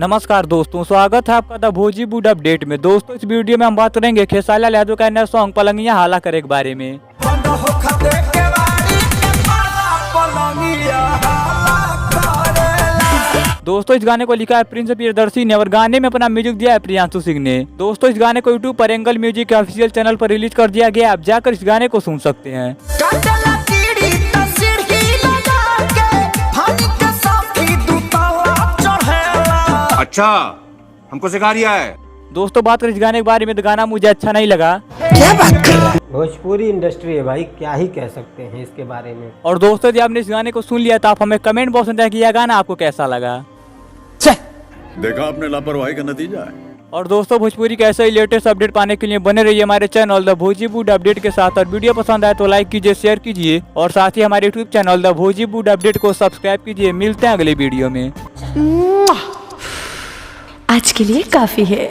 नमस्कार दोस्तों, स्वागत है आपका द बॉलीवुड अपडेट में। दोस्तों, इस वीडियो में हम बात करेंगे खेसारी यादव का नया सॉन्ग पलंगिया हाला करे के बारे में। दोस्तों, इस गाने को लिखा है प्रिंस प्रियदर्शी ने और गाने में अपना म्यूजिक दिया है प्रियांशु सिंह ने। दोस्तों, इस गाने को यूट्यूब पर एंगल म्यूजिक के ऑफिशियल चैनल पर रिलीज कर दिया गया। आप जाकर इस गाने को सुन सकते हैं। अच्छा, हमको सिखा रिया है। दोस्तों, बात करें इस गाने के बारे में तो गाना मुझे अच्छा नहीं लगा। क्या बात कर रहा है? भोजपुरी इंडस्ट्री है भाई, क्या ही कह सकते हैं इसके बारे में। और दोस्तों, यदि आपने इस गाने को सुन लिया तो आप हमें कमेंट बॉक्स में बताएं कि यह गाना आपको कैसा लगा। देखा आपने लापरवाही का नतीजा है। और दोस्तों, भोजपुरी के ऐसे ही लेटेस्ट अपडेट पाने के लिए बने रहिए हमारे चैनल द बॉलीवुड अपडेट के साथ। और वीडियो पसंद आए तो लाइक कीजिए, शेयर कीजिए और साथ ही हमारे यूट्यूब चैनल द बॉलीवुड अपडेट को सब्सक्राइब कीजिए। मिलते हैं अगले वीडियो में। आज के लिए काफी है।